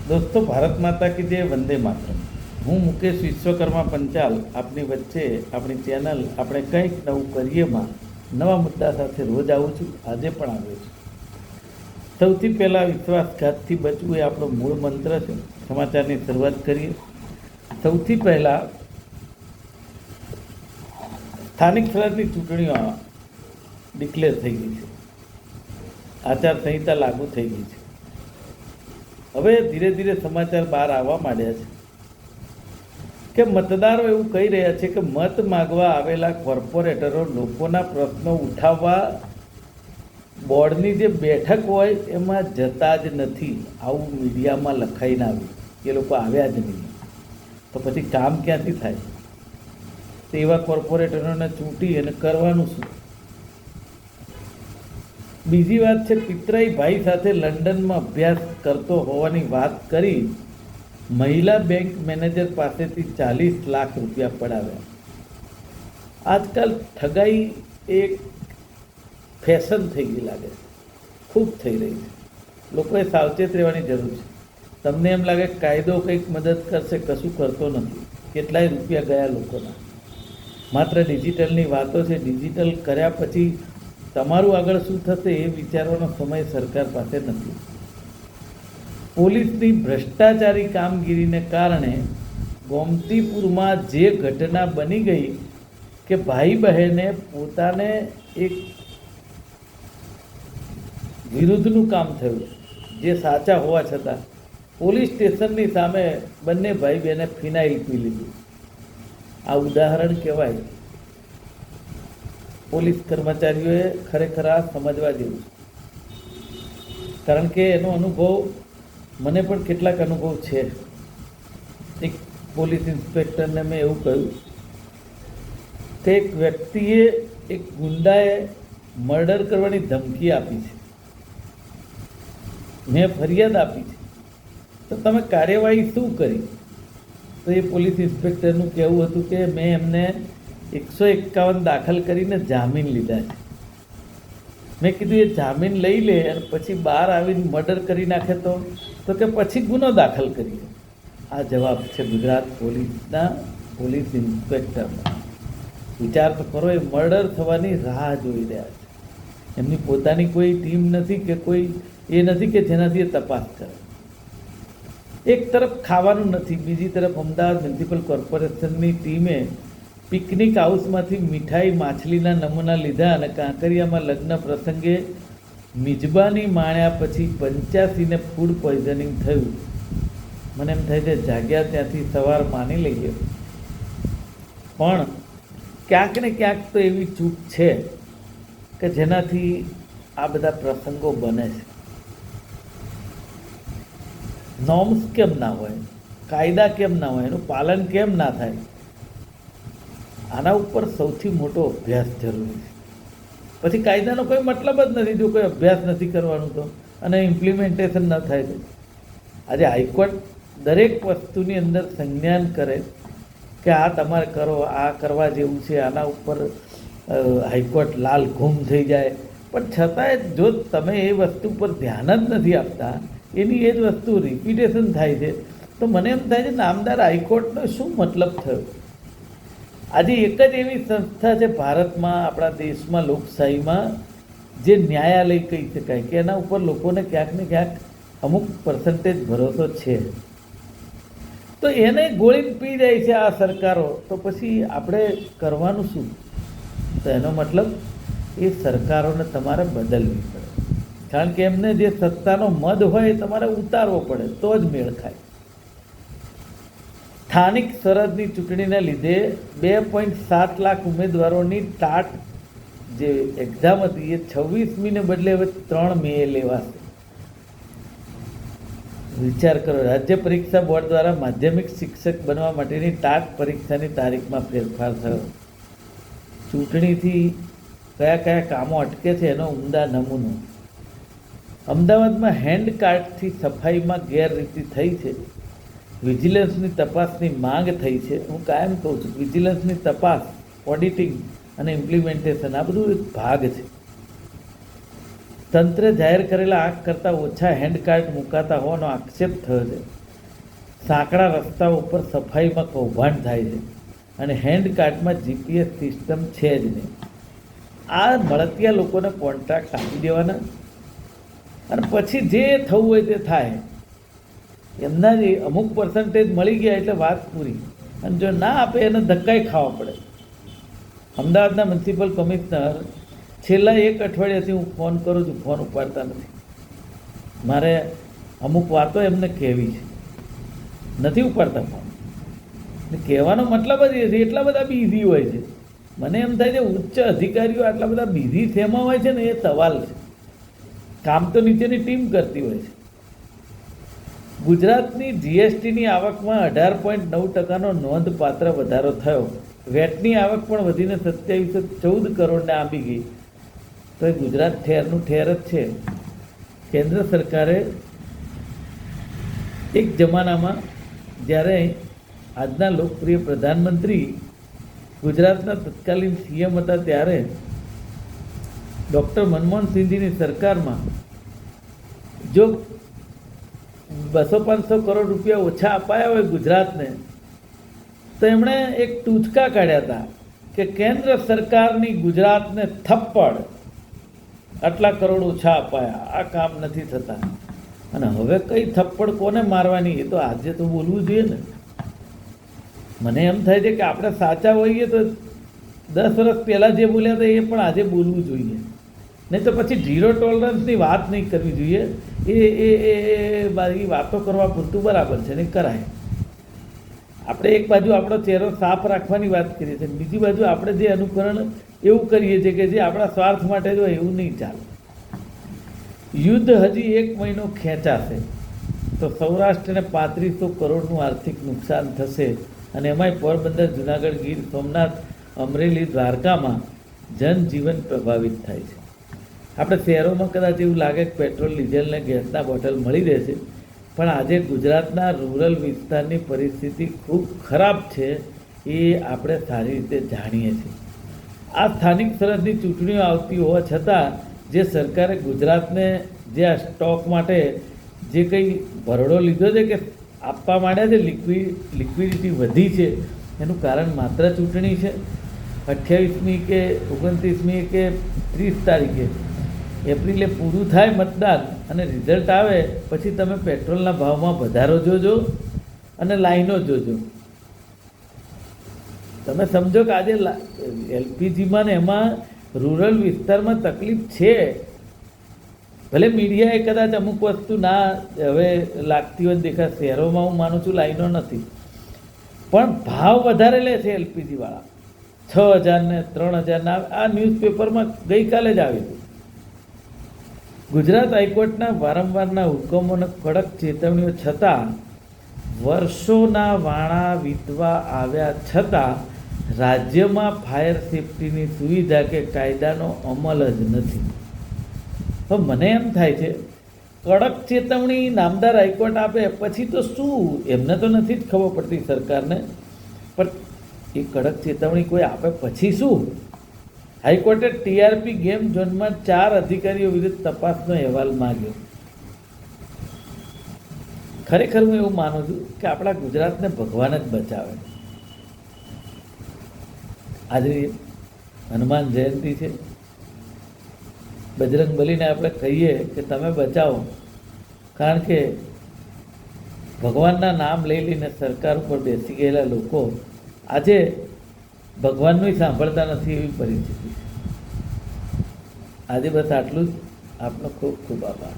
दोस्तों, भारत माता की जय, वंदे मातरम। હું મુકેશ વિશ્વકર્મા પંચાલ આપની વચ્ચે આપણી ચેનલ આપણે કંઈક નવું કરીએમાં નવા મુદ્દા સાથે રોજ આવું છું. આજે પણ આવ્યો છું. સૌથી પહેલાં વિશ્વાસઘાતથી બચવું એ આપણો મૂળ મંત્ર છે. સમાચારની શરૂઆત કરીએ. સૌથી પહેલાં સ્થાનિક સ્વરાજની ચૂંટણીઓ ડિક્લેર થઈ ગઈ છે. આચારસંહિતા લાગુ થઈ ગઈ છે. હવે ધીરે ધીરે સમાચાર બહાર આવવા માંડ્યા છે કે મતદારો એવું કહી રહ્યા છે કે મત માગવા આવેલા કોર્પોરેટરો લોકોના પ્રશ્નો ઉઠાવવા બોર્ડની જે બેઠક હોય એમાં જતા જ નથી. આવું મીડિયામાં લખાઈને આવ્યું. એ લોકો આવ્યા જ નહીં તો પછી કામ ક્યાંથી થાય? તો એવા કોર્પોરેટરોને ચૂંટી અને કરવાનું શું? બીજી વાત છે, પિતરાઈ ભાઈ સાથે લંડનમાં અભ્યાસ કરતો હોવાની વાત કરી મહિલા બેંક મેનેજર પાસેથી 40 લાખ રૂપિયા પડાવ્યા. આજકાલ ઠગાઈ એક ફેશન થઈ ગઈ લાગે છે, ખૂબ થઈ રહી છે. લોકોએ સાવચેત રહેવાની જરૂર છે. તમને એમ લાગે કાયદો કંઈક મદદ કરશે, કશું કરતો નથી. કેટલાય રૂપિયા ગયા લોકોના. માત્ર ડિજિટલની વાતો છે. ડિજિટલ કર્યા પછી તમારું આગળ શું થશે એ વિચારવાનો સમય સરકાર પાસે નથી. પોલીસની ભ્રષ્ટાચારી કામગીરીને કારણે ગોમતીપુરમાં જે ઘટના બની ગઈ કે ભાઈ બહેને પોતાને એક વિરુદ્ધનું કામ થયું, જે સાચા હોવા છતાં પોલીસ સ્ટેશનની સામે બંને ભાઈ બહેને ફિનાઇલ પી લીધું. આ ઉદાહરણ કહેવાય. પોલીસ કર્મચારીઓએ ખરેખર આ સમજવા જેવું છે. કારણ કે એનો અનુભવ મને પણ કેટલાક અનુભવ છે. એક પોલીસ ઇન્સ્પેક્ટરને મેં એવું કહ્યું કે એક વ્યક્તિએ એક ગુંડાએ મર્ડર કરવાની ધમકી આપી છે. મેં ફરિયાદ આપી છે, તો તમે કાર્યવાહી શું કરી? તો એ પોલીસ ઇન્સ્પેક્ટરનું કહેવું હતું કે મેં એમને 151 દાખલ કરીને જામીન લીધા છે. મેં કીધું એ જામીન લઈ લે અને પછી બહાર આવીને મર્ડર કરી નાખે તો કે પછી ગુનો દાખલ કરીએ. આ જવાબ છે ગુજરાત પોલીસના પોલીસ ઇન્સ્પેક્ટરના. વિચાર તો કરો, એ મર્ડર થવાની રાહ જોઈ રહ્યા છે. એમની પોતાની કોઈ ટીમ નથી કે કોઈ એ નથી કે જેનાથી એ તપાસ કરે. એક તરફ ખાવાનું નથી, બીજી તરફ અમદાવાદ મ્યુનિસિપલ કોર્પોરેશનની ટીમે પિકનિક હાઉસમાંથી મીઠાઈ માછલીના નમૂના લીધા અને કાંકરિયામાં લગ્ન પ્રસંગે મિજબાની માણ્યા પછી 85ને ફૂડ પોઈઝનિંગ થયું. મને એમ થાય છે જાગ્યા ત્યાંથી સવાર માની લઈએ, પણ ક્યાંક ને ક્યાંક તો એવી ચૂક છે કે જેનાથી આ બધા પ્રસંગો બને છે. નોર્મ્સ કેમ ના હોય? કાયદા કેમ ના હોય? એનું પાલન કેમ ના થાય? આના ઉપર સૌથી મોટો અભ્યાસ જરૂરી છે. પછી કાયદાનો કોઈ મતલબ જ નથી જો કોઈ અભ્યાસ નથી કરવાનું તો, અને ઇમ્પ્લિમેન્ટેશન ન થાય તો. આજે હાઈકોર્ટ દરેક વસ્તુની અંદર સંજ્ઞાન કરે કે આ તમારે કરો, આ કરવા જેવું છે, આના ઉપર હાઈકોર્ટ લાલ ઘૂમ થઈ જાય. પણ છતાંય જો તમે એ વસ્તુ પર ધ્યાન જ નથી આપતા, એની એ જ વસ્તુ રિપીટેશન થાય છે, તો મને એમ થાય છે નામદાર હાઈકોર્ટનો શું મતલબ થયો? આજે એક જ એવી સંસ્થા છે ભારતમાં, આપણા દેશમાં, લોકશાહીમાં, જે ન્યાયાલય કહી શકાય કે એના ઉપર લોકોને ક્યાંક ને ક્યાંક અમુક પર્સન્ટેજ ભરોસો છે. તો એને ગોળીને પી જાય છે આ સરકારો, તો પછી આપણે કરવાનું શું? તો એનો મતલબ એ સરકારોને તમારે બદલવી પડે. કારણ કે એમને જે સત્તાનો મદ હોય એ તમારે ઉતારવો પડે તો જ મેળ ખાય. સ્થાનિક સ્વરાજની ચૂંટણીને લીધે 2.7 લાખ ઉમેદવારોની ટાટ જે એક્ઝામ હતી એ 26મીને બદલે હવે 3 મે લેવાશે. વિચાર કરો, રાજ્ય પરીક્ષા બોર્ડ દ્વારા માધ્યમિક શિક્ષક બનવા માટેની ટાટ પરીક્ષાની તારીખમાં ફેરફાર થયો. ચૂંટણીથી કયા કયા કામો અટકે છે એનો ઉમદા નમૂનો. અમદાવાદમાં હેન્ડ કાર્ડથી સફાઈમાં ગેરરીતિ થઈ છે. વિજિલન્સની તપાસની માંગ થઈ છે. હું કાયમ કહું છું, વિજિલન્સની તપાસ, ઓડિટિંગ અને ઇમ્પ્લિમેન્ટેશન આ બધું એક ભાગ છે. તંત્રે જાહેર કરેલા આંખ કરતાં ઓછા હેન્ડકાર્ટ મુકાતા હોવાનો આક્ષેપ થયો છે. સાંકડા રસ્તાઓ ઉપર સફાઈમાં કૌભાંડ થાય છે અને હેન્ડકાર્ટમાં જીપીએસ સિસ્ટમ છે જ નહીં. આ મળતિયા લોકોને કોન્ટ્રાક્ટ આપી દેવાના અને પછી જે થવું હોય તે થાય. એમના જે અમુક પર્સન્ટેજ મળી ગયા એટલે વાત પૂરી, અને જો ના આપે એને ધક્કાઈ ખાવા પડે. અમદાવાદના મ્યુનિસિપલ કમિશનર છેલ્લા 1 અઠવાડિયાથી હું ફોન કરું છું, ફોન ઉપાડતા નથી. મારે અમુક વાતો એમને કહેવી છે, નથી ઉપાડતા ફોન. કહેવાનો મતલબ જ એ છે, એટલા બધા બિઝી હોય છે. મને એમ થાય છે ઉચ્ચ અધિકારીઓ આટલા બધા બિઝી શેમાં હોય છે ને એ સવાલ છે. કામ તો નીચેની ટીમ કરતી હોય છે. ગુજરાતની જીએસટીની આવકમાં 18.9% નોંધપાત્ર વધારો થયો. વેટની આવક પણ વધીને 2714 કરોડને આંબી ગઈ. તો એ ગુજરાત ઠેરનું ઠેર જ છે. કેન્દ્ર સરકારે એક જમાનામાં જ્યારે આજના લોકપ્રિય પ્રધાનમંત્રી ગુજરાતના તત્કાલીન સીએમ હતા ત્યારે ડૉક્ટર મનમોહનસિંહજીની સરકારમાં જો 200-500 કરોડ રૂપિયા ઓછા અપાયા હોય ગુજરાતને, તો એમણે એક ટૂચકા કાઢ્યા હતા કે કેન્દ્ર સરકારની ગુજરાતને થપ્પડ, આટલા કરોડ ઓછા અપાયા, આ કામ નથી થતા. અને હવે કઈ થપ્પડ કોને મારવાની એ તો આજે તો બોલવું જોઈએ ને. મને એમ થાય છે કે આપણે સાચા હોઈએ તો 10 વર્ષ પહેલાં જે બોલ્યા હતા એ પણ આજે બોલવું જોઈએ, નહીં તો પછી ઝીરો ટોલરન્સની વાત નહીં કરવી જોઈએ. એ બાકી વાતો કરવા પૂરતું બરાબર છે, નહીં કરાય. આપણે એક બાજુ આપણો ચહેરો સાફ રાખવાની વાત કરીએ છીએ, બીજી બાજુ આપણે જે અનુકરણ એવું કરીએ છીએ કે જે આપણા સ્વાર્થ માટે જો એવું નહીં ચાલે. યુદ્ધ હજી 1 મહિનો ખેંચાશે તો સૌરાષ્ટ્રને 3500 કરોડનું આર્થિક નુકસાન થશે. અને એમાંય પોરબંદર, જુનાગઢ, ગીર સોમનાથ, અમરેલી, દ્વારકામાં જનજીવન પ્રભાવિત થાય છે. આપણે શહેરોમાં કદાચ એવું લાગે કે પેટ્રોલ, ડીઝલ ને ગેસના બોટલ મળી રહેશે, પણ આજે ગુજરાતના રૂરલ વિસ્તારની પરિસ્થિતિ ખૂબ ખરાબ છે, એ આપણે સારી રીતે જાણીએ છીએ. આ સ્થાનિક સ્વરાજની ચૂંટણીઓ આવતી હોવા છતાં જે સરકારે ગુજરાતને જે આ સ્ટોક માટે જે કંઈ ભરડો લીધો છે કે આપવા માંડ્યા છે, લિક્વિડિટી વધી છે, એનું કારણ માત્ર ચૂંટણી છે. 28મી કે 29મી કે 30 તારીખે એપ્રિલે પૂરું થાય મતદાન અને રિઝલ્ટ આવે પછી તમે પેટ્રોલના ભાવમાં વધારો જોજો અને લાઈનો જોજો. તમે સમજો કે આજે એલપીજીમાં ને એમાં રૂરલ વિસ્તારમાં તકલીફ છે. ભલે મીડિયાએ કદાચ અમુક વસ્તુ ના હવે લાગતી હોય દેખા, શહેરોમાં હું માનું છું લાઈનો નથી, પણ ભાવ વધારે લે છે એલપીજીવાળા. 6,000 ને 3,000 આ ન્યૂઝપેપરમાં ગઈકાલે જ આવ્યું હતું. ગુજરાત હાઈકોર્ટના વારંવારના હુકમોને કડક ચેતવણીઓ છતાં વર્ષોના વાણા વીતવા આવ્યા છતાં રાજ્યમાં ફાયર સેફટીની સુવિધા કે કાયદાનો અમલ જ નથી. તો મને એમ થાય છે કડક ચેતવણી નામદાર હાઈકોર્ટ આપે પછી તો શું, એમને તો નથી જ ખબર પડતી સરકારને, પણ એ કડક ચેતવણી કોઈ આપે પછી શું? હાઈકોર્ટે ટીઆરપી ગેમ ઝોનમાં 4 અધિકારીઓ વિરુદ્ધ તપાસનો અહેવાલ માંગ્યો. ખરેખર હું એવું માનું છું કે આપણા ગુજરાતને ભગવાન જ બચાવે. આજે હનુમાન જયંતિ છે, બજરંગબલીને આપણે કહીએ કે તમે બચાવો, કારણ કે ભગવાનના નામ લઈ લઈને સરકાર ઉપર બેસી ગયેલા લોકો આજે ભગવાનનું સાંભળતા નથી, એવી પરિસ્થિતિ છે આજે. બસ આટલું જ. આપનો ખૂબ ખૂબ આભાર.